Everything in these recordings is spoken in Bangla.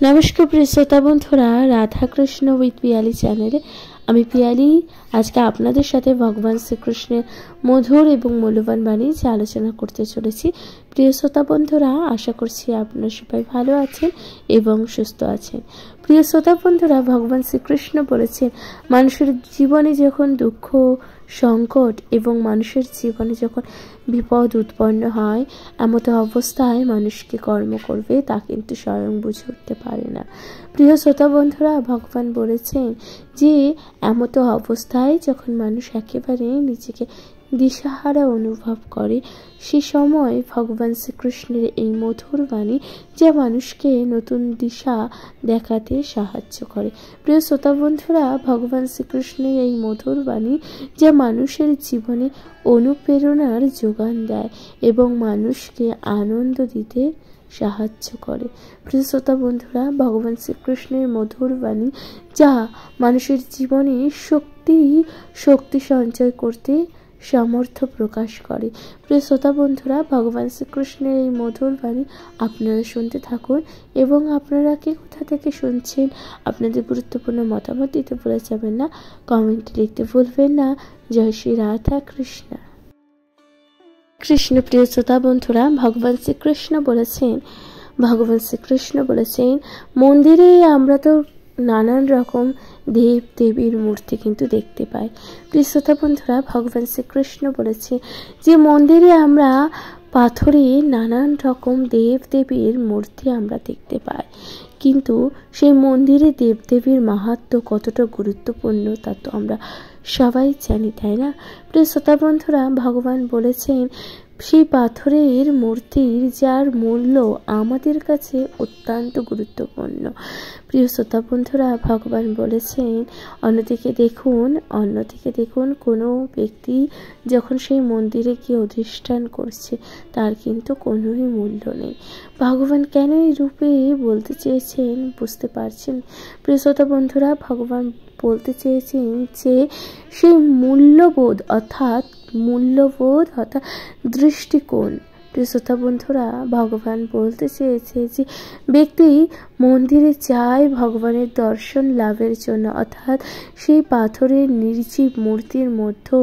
নমস্কার প্রিয় শ্রোতা বন্ধুরা, রাধাকৃষ্ণ উইথ পিয়ালি চ্যানেলে আমি পিয়ালি আজকে আপনাদের সাথে ভগবান শ্রীকৃষ্ণের মধুর এবং মূল্যবান বাণী যে আলোচনা করতে চলেছি। প্রিয় শ্রোতা বন্ধুরা, আশা করছি আপনারা সবাই ভালো আছেন এবং সুস্থ আছেন। প্রিয় শ্রোতা বন্ধুরা, ভগবান শ্রীকৃষ্ণ বলেছেন, মানুষের জীবনে যখন দুঃখ, সংকট এবং মানুষের জীবনে যখন বিপদ উৎপন্ন হয়, এমত অবস্থায় মানুষকে কর্ম করবে তা কিন্তু স্বয়ং বুঝে উঠতে পারে না। প্রিয় শ্রোতা বন্ধুরা, ভগবান বলেছেন যে এমত অবস্থায় যখন মানুষ একেবারে নিজেকে দিশাহারা অনুভব করে, সে সময় ভগবান শ্রীকৃষ্ণের এই মধুর বাণী যা মানুষকে নতুন দিশা দেখাতে সাহায্য করে। প্রিয় শ্রোতা বন্ধুরা, ভগবান শ্রীকৃষ্ণের এই মধুর বাণী যা মানুষের জীবনে অনুপ্রেরণার যোগান দেয় এবং মানুষকে আনন্দ দিতে সাহায্য করে। প্রিয় শ্রোতা বন্ধুরা, ভগবান শ্রীকৃষ্ণের মধুর বাণী যা মানুষের জীবনে শক্তি সঞ্চয় করতে সামর্থ্য প্রকাশ করে। প্রিয় শ্রোতা বন্ধুরা, ভগবান শ্রীকৃষ্ণের এই মধুর বাণী আপনারা শুনতে থাকুন এবং আপনারা কে কোথা থেকে শুনছেন আপনাদের গুরুত্বপূর্ণ মতামত দিতে ভুলে যাবেন না, কমেন্টে লিখতে ভুলবেন না। জয় শ্রী রাধা কৃষ্ণ। প্রিয় শ্রোতা বন্ধুরা, ভগবান শ্রীকৃষ্ণ বলেছেন মন্দিরে আমরা তো নানান রকম দেব দেবীর মূর্তি কিন্তু দেখতে পাই। প্রিয় শ্রোতা বন্ধুরা, ভগবান শ্রীকৃষ্ণ বলেছে যে মন্দিরে আমরা পাথরে নানান রকম দেব দেবীর মূর্তি আমরা দেখতে পাই, কিন্তু সেই মন্দিরে দেবদেবীর মাহাত্ম্য কতটা গুরুত্বপূর্ণ তা তো আমরা সবাই জানি, তাই না? প্রিয় শ্রোতা বন্ধুরা, ভগবান বলেছেন সেই পাথরের মূর্তির যার মূল্য আমাদের কাছে অত্যন্ত গুরুত্বপূর্ণ। প্রিয় শ্রোতা বন্ধুরা, ভগবান বলেছেন অন্যদিকে দেখুন কোনো ব্যক্তি যখন সেই মন্দিরে গিয়ে অধিষ্ঠান করছে তার কিন্তু কোনোই মূল্য নেই। ভগবান কেন এই রূপে বলতে চেয়েছেন বুঝতে পারছেন? প্রিয় শ্রোতা বন্ধুরা, ভগবান বলতে চেয়েছেন যে সেই মূল্যবোধ অর্থাৎ দৃষ্টিকোণ। প্রিয় শ্রোতা বন্ধুরা, ভগবান বলতে চেয়েছে যে ব্যক্তি মন্দিরে যায় ভগবানের দর্শন লাভের জন্য, অর্থাৎ সেই পাথরের নির্জীব মূর্তির মধ্যে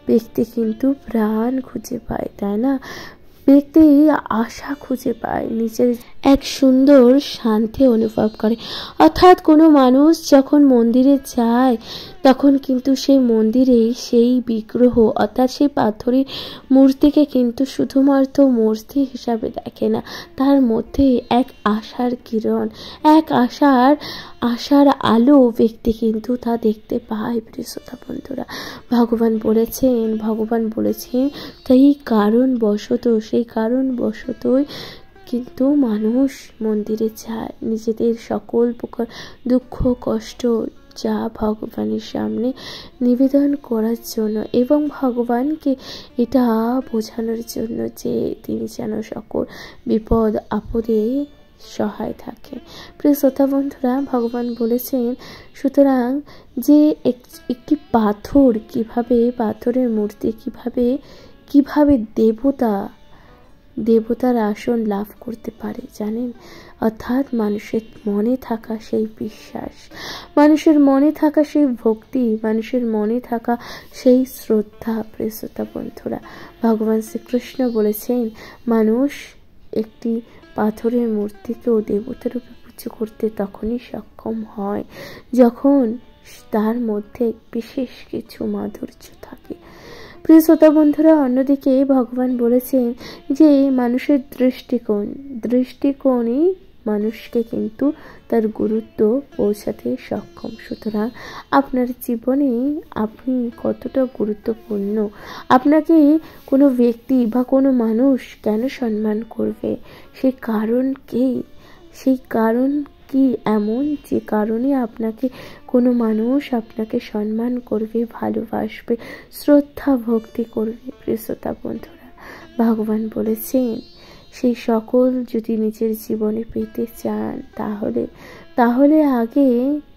ব্যক্তি কিন্তু প্রাণ খুঁজে পায়, তাই না? ব্যক্তি আশা খুঁজে পায়, নিজের এক সুন্দর শান্তি অনুভব করে। অর্থাৎ কোনো মানুষ যখন মন্দিরে যায় তখন কিন্তু সেই মন্দিরে সেই বিগ্রহ অর্থাৎ সেই পাথরের মূর্তিকে কিন্তু শুধুমাত্র মূর্তি হিসাবে দেখে না, তার মধ্যে এক আশার কিরণ, এক আশার আলো ব্যক্তি কিন্তু তা দেখতে পায়। প্রিয় শ্রোতা বন্ধুরা, ভগবান বলেছেন সেই কারণবশতই কিন্তু মানুষ মন্দিরে যায় নিজেদের সকল প্রকার দুঃখ কষ্ট যা ভগবানের সামনে নিবেদন করার জন্য এবং ভগবানকে এটা বোঝানোর জন্য যে তিনি যেন সকল বিপদ আপদে সহায় থাকে। প্রিয় শ্রোতা বন্ধুরা, ভগবান বলেছেন সুতরাং যে একটি পাথরের মূর্তি কিভাবে দেবতার আসন লাভ করতে পারে জানেন? অর্থাৎ মানুষের মনে থাকা সেই বিশ্বাস, মানুষের মনে থাকা সেই ভক্তি, মানুষের মনে থাকা সেই শ্রদ্ধা। প্রিয় শ্রোতা বন্ধুরা, ভগবান শ্রীকৃষ্ণ বলেছেন মানুষ একটি পাথরের মূর্তিকেও দেবতারূপে পুজো করতে তখনই সক্ষম হয় যখন তার মধ্যে বিশেষ কিছু মাধুর্য থাকে। প্রিয় শ্রোতা বন্ধুরা, অন্যদিকে ভগবান বলেছেন যে মানুষের দৃষ্টিকোণই মানুষকে কিন্তু তার গুরুত্ব পৌঁছাতে সক্ষম। সুতরাং আপনার জীবনে আপনি কতটা গুরুত্বপূর্ণ, আপনাকে কোনো ব্যক্তি বা কোনো মানুষ কেন সম্মান করবে, সেই কারণ কি এমন যে কারণে আপনাকে কোনো মানুষ আপনাকে সম্মান করবে, ভালোবাসবে, শ্রদ্ধা ভক্তি করবে? প্রিয় শ্রোতা বন্ধুরা, ভগবান বলেছেন সেই সকল যদি নিজের জীবনে পেতে চান তাহলে আগে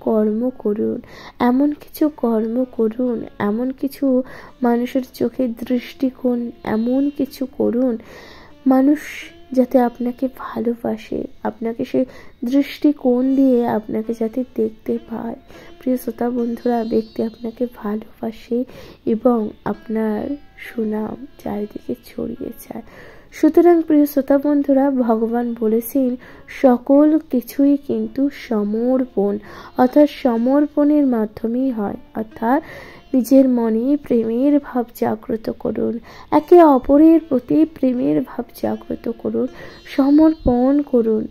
কর্ম করুন, এমন কিছু মানুষের চোখের দৃষ্টিকোণ এমন কিছু করুন মানুষ যাতে আপনাকে ভালোবাসে, আপনাকে সে দৃষ্টিকোণ দিয়ে আপনাকে যাতে দেখতে পায়। প্রিয় শ্রোতা বন্ধুরা, ব্যক্তি আপনাকে ভালোবাসে এবং আপনার সুনাম চারিদিকে ছড়িয়ে যায়। সুতরাং প্রিয় শ্রোতা বন্ধুরা, ভগবান বলেছেন সকল কিছুই কিন্তু সমর্পণ, অর্থাৎ সমর্পণের মাধ্যমেই হয়। অর্থাৎ নিজের মনে প্রেমের ভাব জাগ্রত করুন, একে অপরের প্রতি প্রেমের ভাব জাগ্রত করুন, সমর্পণ করুন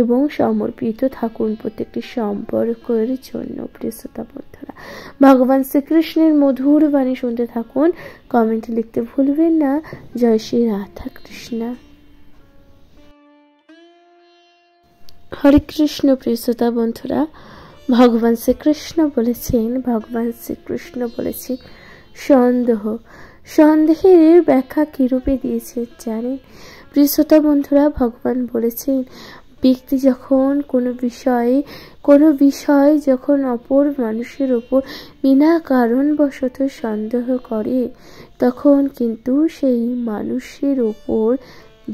এবং সমর্পিত থাকুন প্রত্যেকটি সম্পর্কের জন্য। প্রিয় শ্রোতা বন্ধুরা, ভগবান শ্রীকৃষ্ণের মধুর বাণী শুনতে থাকুন, কমেন্টে লিখতে ভুলবেন না। জয় শ্রী রাধা কৃষ্ণ। হরে কৃষ্ণ। প্রিয় শ্রোতা বন্ধুরা, ভগবান শ্রীকৃষ্ণ বলেছেন সন্দেহের ব্যাখ্যা কিরূপে দিয়েছে জানেন? প্রিয় শ্রোতা বন্ধুরা, ভগবান বলেছেন ব্যক্তি যখন কোনো বিষয় যখন অপর মানুষের উপর বিনা কারণবশত সন্দেহ করে, তখন কিন্তু সেই মানুষের উপর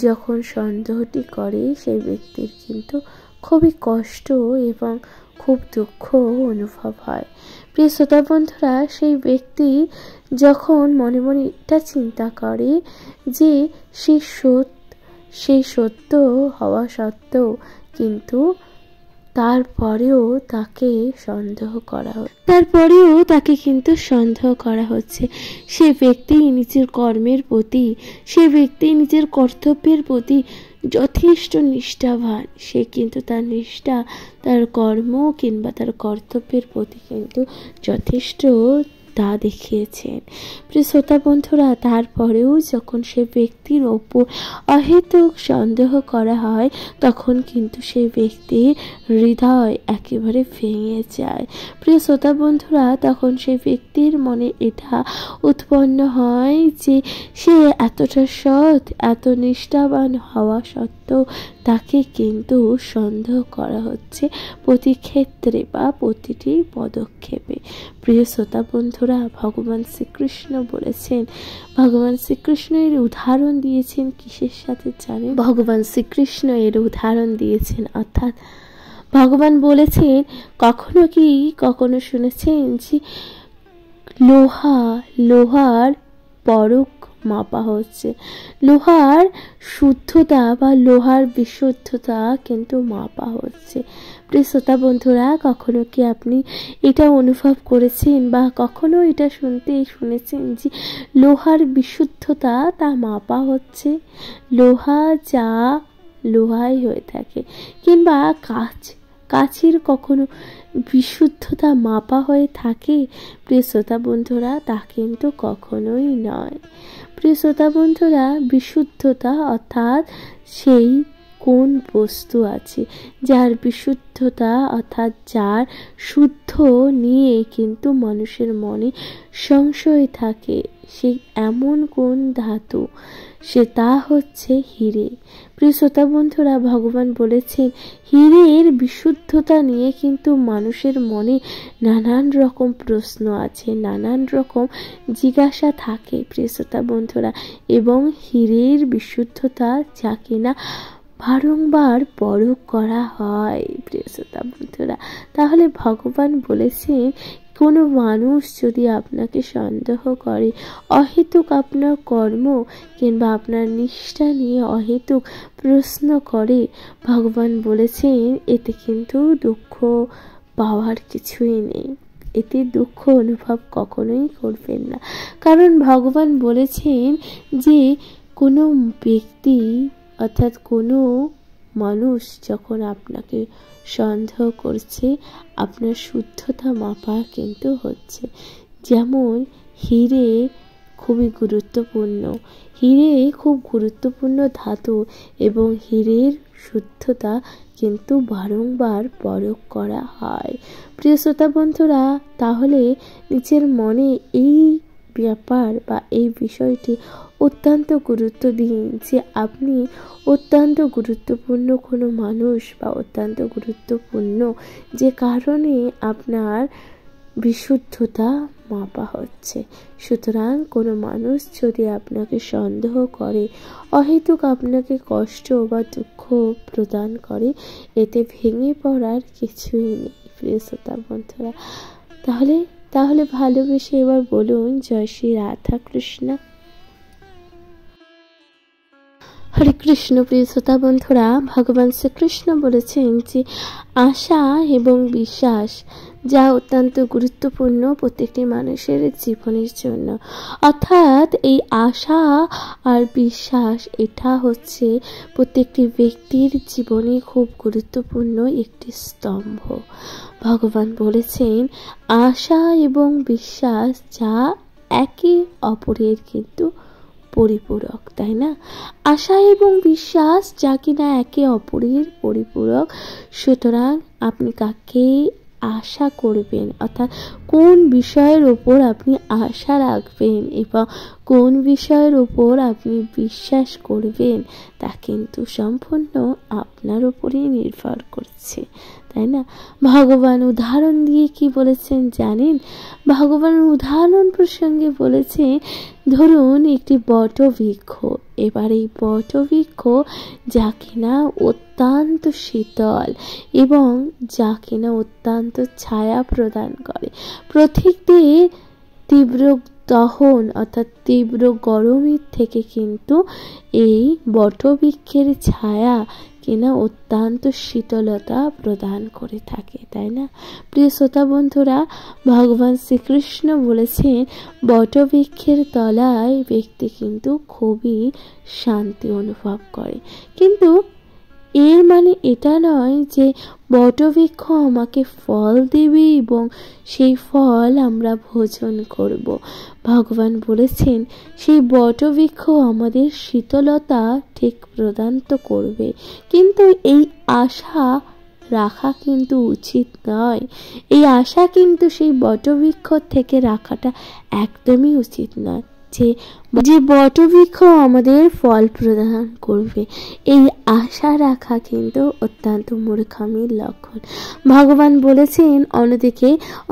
যখন সন্দেহটি করে, সেই ব্যক্তির কিন্তু খুবই কষ্ট এবং খুব দুঃখ অনুভব হয়। প্রিয় শ্রোতা বন্ধুরা, সেই ব্যক্তি যখন মনে মনে এটা চিন্তা করে যে সেই সত্য হওয়া সত্ত্বেও কিন্তু তারপরেও তাকে কিন্তু সন্দেহ করা হচ্ছে, সে ব্যক্তি নিজের কর্মের প্রতি, সে ব্যক্তি নিজের কর্তব্যের প্রতি যথেষ্ট নিষ্ঠাবান, সে কিন্তু তার নিষ্ঠা, তার কর্ম কিংবা তার কর্তব্যের প্রতি কিন্তু যথেষ্ট তা দেখিয়েছেন। প্রিয় শ্রোতা বন্ধুরা, তারপরেও যখন সে ব্যক্তির ওপর অহেতুক সন্দেহ করা হয়, তখন কিন্তু সে ব্যক্তির হৃদয় একেবারে ভেঙে যায়। প্রিয় শ্রোতা বন্ধুরা, তখন সে ব্যক্তির মনে এটা উৎপন্ন হয় যে সে এতটা সৎ, এত নিষ্ঠাবান হওয়া সত্ত্বেও তাকে কিন্তু সন্দেহ করা হচ্ছে প্রতি ক্ষেত্রে বা প্রতিটি পদক্ষেপে। প্রিয় শ্রোতা বন্ধুরা, ভগবান শ্রীকৃষ্ণ এর উদাহরণ দিয়েছেন কিসের সাথে জানেন? ভগবান শ্রীকৃষ্ণ এর উদাহরণ দিয়েছেন, অর্থাৎ ভগবান বলেছেন, কখনো শুনেছেন যে লোহার পরখ মাপা হচ্ছে, লোহার শুদ্ধতা বা লোহার বিশুদ্ধতা কিন্তু মাপা হচ্ছে। প্রিয় শ্রোতা বন্ধুরা, কখনো কি আপনি এটা অনুভব করেছেন বা কখনো এটা শুনেছেন যে লোহার বিশুদ্ধতা তা মাপা হচ্ছে? লোহা যা লোহাই হয়ে থাকে, কিংবা কাচের কখনো বিশুদ্ধতা মাপা হয়ে থাকে? প্রিয় শ্রোতা বন্ধুরা, তা কিন্তু কখনোই নয়। প্রিয় শ্রোতা বন্ধুরা, বিশুদ্ধতা অর্থাৎ সেই কোন বস্তু আছে যার বিশুদ্ধতা, অর্থাৎ যার শুদ্ধ নিয়ে কিন্তু মানুষের মনে সংশয় থাকে, সে এমন কোন ধাতু, তা হচ্ছে হিরে। প্রিয় শ্রোতা বন্ধুরা, ভগবান বলেছেন হিরের বিশুদ্ধতা নিয়ে কিন্তু মানুষের মনে নানান রকম প্রশ্ন আছে, নানান রকম জিজ্ঞাসা থাকে। প্রিয় শ্রোতা বন্ধুরা, এবং হীরের বিশুদ্ধতা যা কিনা বারংবার পরখ করা হয়। প্রিয় শ্রোতা বন্ধুরা, তাহলে ভগবান বলেছেন কোনো মানুষ যদি আপনাকে সন্দেহ করে, অহেতুক আপনার কর্ম কিংবা আপনার নিষ্ঠা নিয়ে অহেতুক প্রশ্ন করে, ভগবান বলেছেন এতে কিন্তু দুঃখ পাওয়ার কিছুই নেই, এতে দুঃখ অনুভব কখনোই করবেন না। কারণ ভগবান বলেছেন যে কোনো ব্যক্তি, অর্থাৎ কোনো মানুষ যখন আপনাকে সন্দেহ করছে, আপনার শুদ্ধতা মাপা কিন্তু হচ্ছে। যেমন হিরে খুবই গুরুত্বপূর্ণ, হিরে খুব গুরুত্বপূর্ণ ধাতু এবং হীরের শুদ্ধতা কিন্তু বারংবার পরখ করা হয়। প্রিয় শ্রোতা বন্ধুরা, তাহলে নিজের মনে এই ব্যাপার বা এই বিষয়টি অত্যন্ত গুরুত্ব দিন যে আপনি অত্যন্ত গুরুত্বপূর্ণ কোনো মানুষ বা অত্যন্ত গুরুত্বপূর্ণ যে কারণে আপনার বিশুদ্ধতা মাপা হচ্ছে। সুতরাং কোনো মানুষ যদি আপনাকে সন্দেহ করে, অহেতুক আপনাকে কষ্ট বা দুঃখ প্রদান করে, এতে ভেঙে পড়ার কিছুই নেই প্রিয় শ্রোতা বন্ধুরা। তাহলে ভালোবেসে এবার বলুন জয় শ্রী রাধা কৃষ্ণ। হরে কৃষ্ণ। প্রিয় শ্রোতা বন্ধুরা, ভগবান শ্রীকৃষ্ণ বলেছেন যে আশা এবং বিশ্বাস যা অত্যন্ত গুরুত্বপূর্ণ প্রত্যেকটি মানুষের জীবনের জন্য। অর্থাৎ এই আশা আর বিশ্বাস এটা হচ্ছে প্রত্যেকটি ব্যক্তির জীবনে খুব গুরুত্বপূর্ণ একটি স্তম্ভ। ভগবান বলেছেন আশা এবং বিশ্বাস যা একে অপরের কিন্তু পরিপূরক, তাই না? আশা এবং বিশ্বাস যা কিনা একে অপরের পরিপূরক। সুতরাং আপনি কাকে আশা করবেন, অর্থাৎ কোন বিষয়ের ওপর আপনি আশা রাখবেন এবং কোন বিষয়ের ওপর আপনি বিশ্বাস করবেন, তা কিন্তু সম্পূর্ণ আপনার উপরেই নির্ভর করছে, তাই না? ভগবান উদাহরণ দিয়ে কি বলেছেন জানেন? ভগবান উদাহরণ প্রসঙ্গে বলেছেন, ধরুন একটি বটবৃক্ষ। এবার এই বটবৃক্ষ যা কিনা অত্যন্ত শীতল এবং যা কিনা অত্যন্ত ছায়া প্রদান করে, প্রত্যেকটি তীব্র দহন অর্থাৎ তীব্র গরমের থেকে কিন্তু এই বটবৃক্ষের ছায়া কিনা অত্যন্ত শীতলতা প্রদান করে থাকে, তাই না? প্রিয় শ্রোতা বন্ধুরা, ভগবান শ্রীকৃষ্ণ বলেছেন বটবৃক্ষের তলায় ব্যক্তি কিন্তু খুবই শান্তি অনুভব করে। কিন্তু এর মানে এটা নয় যে বটবৃক্ষ আমাকে ফল দেবে এবং সেই ফল আমরা ভোজন করব। ভগবান বলেছেন সেই বটবৃক্ষ আমাদের শীতলতা ঠিক প্রদান তো করবে, কিন্তু এই আশা রাখা কিন্তু উচিত নয়। এই আশা কিন্তু সেই বটবৃক্ষ থেকে রাখাটা একদমই উচিত নয় যে বটবৃক্ষ আমাদের ফল প্রদান করবে। এই আশা রাখা কিন্তু অত্যন্ত মূর্খামির লক্ষণ। ভগবান বলেছেন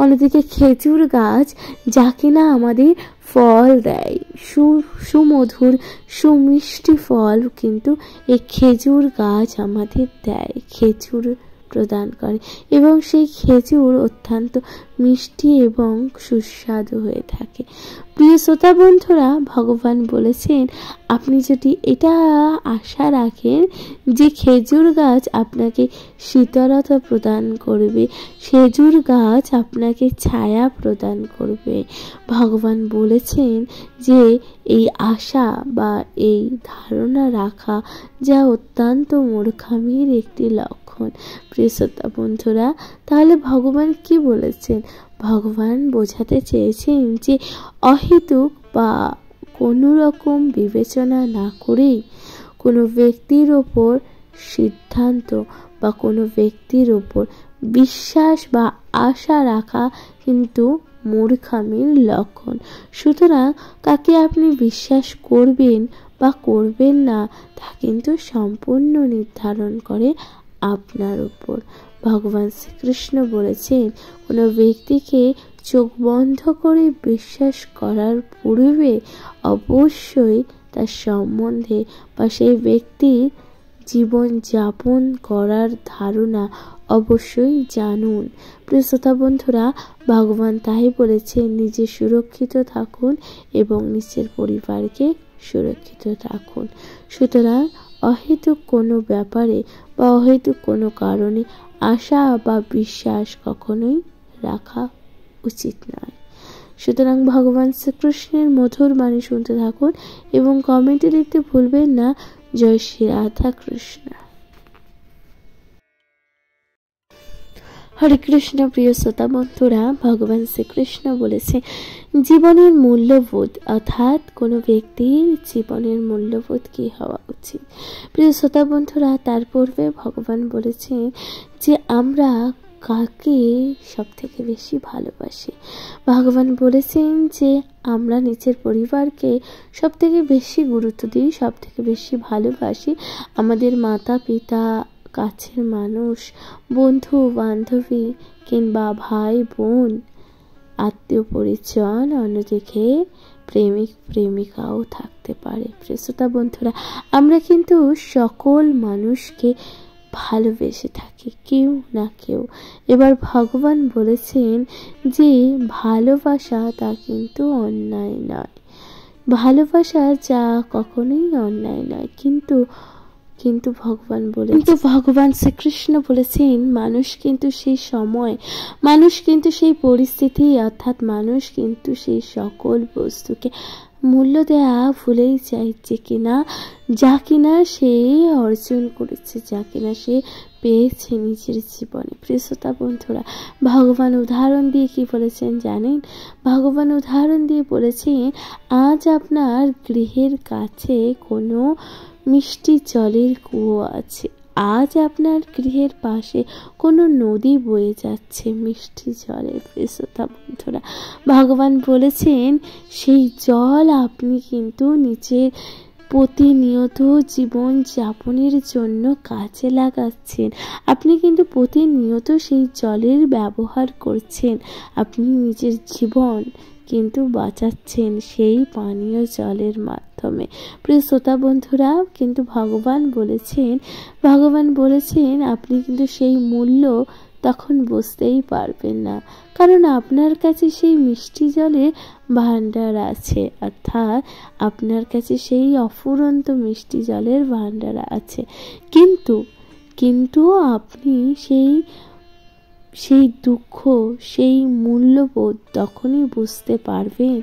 অন্যদিকে খেজুর গাছ যা কিনা আমাদের ফল দেয়, সুমধুর সুমিষ্টি ফল কিন্তু এই খেজুর গাছ আমাদের দেয়, খেজুর প্রদান করে এবং সেই খেজুর অত্যন্ত মিষ্টি এবং সুস্বাদু হয়ে থাকে। প্রিয় শ্রোতা বন্ধুরা, ভগবান বলেছেন আপনি যদি এটা আশা রাখেন যে খেজুর গাছ আপনাকে শীতলতা প্রদান করবে, খেজুর গাছ আপনাকে ছায়া প্রদান করবে, ভগবান বলেছেন যে এই আশা বা এই ধারণা রাখা যা অত্যন্ত মূর্খামির একটি লক্ষণ। প্রিয় শ্রোতা বন্ধুরা, তাহলে ভগবান কি বলেছেন? ভগবান বোঝাতে চেয়েছেন যে অহেতুক বা কোনো রকম বিবেচনা না করেই কোনো ব্যক্তির ওপর সিদ্ধান্ত বা কোনো ব্যক্তির ওপর বিশ্বাস বা আশা রাখা কিন্তু মূর্খামির লক্ষণ। সুতরাং কাকে আপনি বিশ্বাস করবেন বা করবেন না তা কিন্তু সম্পূর্ণ নির্ধারণ করে আপনার উপর। ভগবান শ্রীকৃষ্ণ বলেছেন কোনো ব্যক্তিকে চোখ বন্ধ করে বিশ্বাস করার পূর্বে অবশ্যই তার সম্বন্ধে বা সেই ব্যক্তির জীবন যাপন করার ধারণা অবশ্যই জানুন। প্রিয় শ্রোতা বন্ধুরা, ভগবান তাই বলেছেন নিজে সুরক্ষিত থাকুন এবং নিজের পরিবারকে সুরক্ষিত রাখুন। সুতরাং অহেতুক কোনো ব্যাপারে বা অহেতুক কোনো কারণে আশা বা বিশ্বাস কখনোই রাখা উচিত নয়। সুতরাং ভগবান শ্রীকৃষ্ণের মধুর বাণী শুনতে থাকুন এবং কমেন্টে লিখতে ভুলবেন না জয় শ্রী রাধা কৃষ্ণ। হরে কৃষ্ণ। প্রিয় শ্রোতা বন্ধুরা, ভগবান শ্রীকৃষ্ণ বলেছে জীবনের মূল্যবোধ অর্থাৎ কোনো ব্যক্তির জীবনের মূল্যবোধ কি হওয়া উচিত। প্রিয় শ্রোতা বন্ধুরা, তার পূর্বে ভগবান বলেছেন যে আমরা কাকে সব থেকে বেশি ভালোবাসি। ভগবান বলেছেন যে আমরা নিজের পরিবারকে সব থেকে বেশি গুরুত্ব দিই, সব থেকে বেশি ভালোবাসি। আমাদের মাতা পিতা, কাছের মানুষ, বন্ধু বান্ধবী কিংবা ভাই বোন আত্মীয় পরিজন, অন্যদিকে প্রেমিক প্রেমিকাও থাকতে পারে। প্রিয় শ্রোতা বন্ধুরা, আমরা কিন্তু সকল মানুষকে ভালোবেসে থাকি, কেউ না কেউ। এবার ভগবান বলেছেন যে ভালোবাসা তা কিন্তু অন্যায় নয়, ভালোবাসা যা কখনোই অন্যায় নয়। কিন্তু ভগবান শ্রীকৃষ্ণ বলেছেন মানুষ কিন্তু সেই সময়, মানুষ কিন্তু সেই পরিস্থিতি, অর্থাৎ মানুষ কিন্তু সেই সকল বস্তুকে মূল্য দেয়া ভুলেই যায় যে কিনা, যা কিনা সে অর্জন করেছে, যা কিনা সে পেয়েছে নিজের জীবনে। প্রিয় শ্রোতা বন্ধুরা, ভগবান উদাহরণ দিয়ে কি বলেছেন জানেন? ভগবান উদাহরণ দিয়ে বলেছেন, আজ আপনার গৃহের কাছে কোনো মিষ্টি জলের কুয়ো আছে, আজ আপনার গৃহের পাশে কোনো নদী বয়ে যাচ্ছে মিষ্টি জলের। প্রিয় শ্রোতা বন্ধুরা, ভগবান বলেছেন সেই জল আপনি কিন্তু নিজের প্রতিনিয়ত জীবন যাপনের জন্য কাজে লাগাচ্ছেন, আপনি কিন্তু প্রতিনিয়ত সেই জলের ব্যবহার করছেন, আপনি নিজের জীবন কিন্তু বাঁচাচ্ছেন সেই পানীয় জলের মাধ্যমে। প্রিয় শ্রোতা বন্ধুরা, কিন্তু ভগবান বলেছেন আপনি কিন্তু সেই মূল্য তখন বুঝতেই পারবেন না, কারণ আপনার কাছে সেই মিষ্টি জলের ভাণ্ডার আছে, অর্থাৎ আপনার কাছে সেই অফুরন্ত মিষ্টি জলের ভাণ্ডার আছে। কিন্তু আপনি সেই দুঃখ, সেই মূল্যবোধ তখনই বুঝতে পারবেন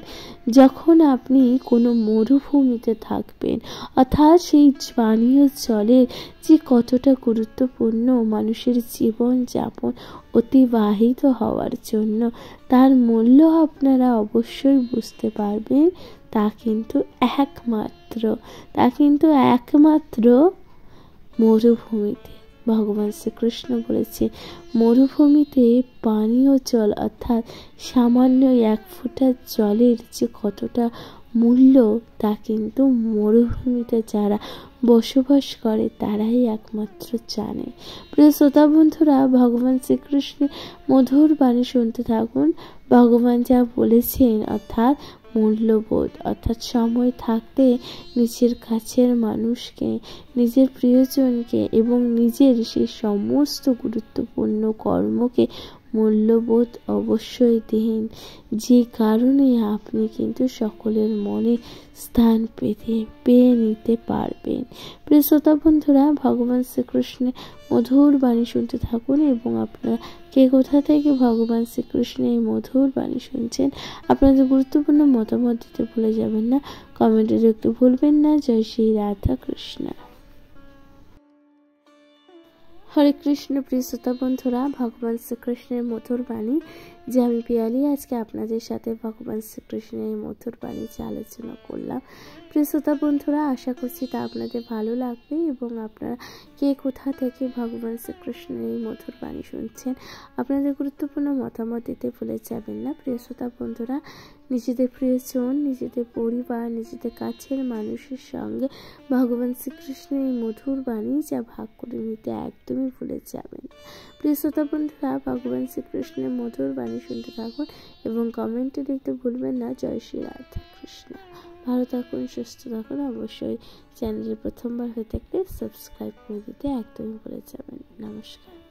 যখন আপনি কোনো মরুভূমিতে থাকবেন, অর্থাৎ সেই পানীয় জলের যে কতটা গুরুত্বপূর্ণ মানুষের জীবন যাপন অতিবাহিত হওয়ার জন্য, তার মূল্য আপনারা অবশ্যই বুঝতে পারবেন। তা কিন্তু একমাত্র মরুভূমিতে। ভগবান শ্রীকৃষ্ণ বলেছে মরুভূমিতে পানীয় জল, অর্থাৎ সামান্য এক ফোঁটা জলের যে কতটা মূল্য, তা কিন্তু মরুভূমিতে যারা বসবাস করে তারাই একমাত্র জানে। প্রিয় শ্রোতা বন্ধুরা, ভগবান শ্রীকৃষ্ণের মধুর বাণী শুনতে থাকুন। ভগবান যা বলেছেন, অর্থাৎ মূল্যবোধ, অর্থাৎ সময় থাকতে নিজের কাছের মানুষকে, নিজের প্রিয়জনকে এবং নিজের সেই সমস্ত গুরুত্বপূর্ণ কর্মকে মূল্যবোধ অবশ্যই দিন, যে কারণে আপনি কিন্তু সকলের মনে স্থান পেয়ে নিতে পারবেন। প্রিয় শ্রোতা বন্ধুরা, ভগবান শ্রীকৃষ্ণের মধুর বাণী শুনতে থাকুন এবং আপনারা কে কোথা থেকে ভগবান শ্রীকৃষ্ণের এই মধুর বাণী শুনছেন আপনাদের গুরুত্বপূর্ণ মতামত দিতে ভুলে যাবেন না, কমেন্টে লিখতে ভুলবেন না। জয় শ্রী রাধা কৃষ্ণ। হরে কৃষ্ণ। প্রিয় শ্রোতা বন্ধুরা, ভগবান শ্রীকৃষ্ণের মধুর বাণী যে আমি পিয়ালি আজকে আপনাদের সাথে ভগবান শ্রীকৃষ্ণের এই মধুর বাণী যে আলোচনা করলাম। প্রিয় শ্রোতা বন্ধুরা, আশা করছি তা আপনাদের ভালো লাগবে এবং আপনারা কে কোথা থেকে ভগবান শ্রীকৃষ্ণের এই মধুর বাণী শুনছেন আপনাদের গুরুত্বপূর্ণ মতামত দিতে ভুলে যাবেন না। প্রিয় শ্রোতা বন্ধুরা, নিজেদের প্রিয়জন, নিজেদের পরিবার, নিজেদের কাছের মানুষের সঙ্গে ভগবান শ্রীকৃষ্ণের এই মধুর বাণী যা ভাগ করে নিতে একদমই ভুলে যাবেন। প্রিয় শ্রোতা বন্ধুরা, ভগবান শ্রীকৃষ্ণের মধুর বাণী শুনতে থাকুন এবং কমেন্টে লিখতে ভুলবেন না। জয় শ্রী রাধা কৃষ্ণ। ভালো থাকুন, সুস্থ থাকুন। অবশ্যই চ্যানেলে প্রথমবার হয়ে থাকলে সাবস্ক্রাইব করে দিতে একদমই ভুলে যাবেন। নমস্কার।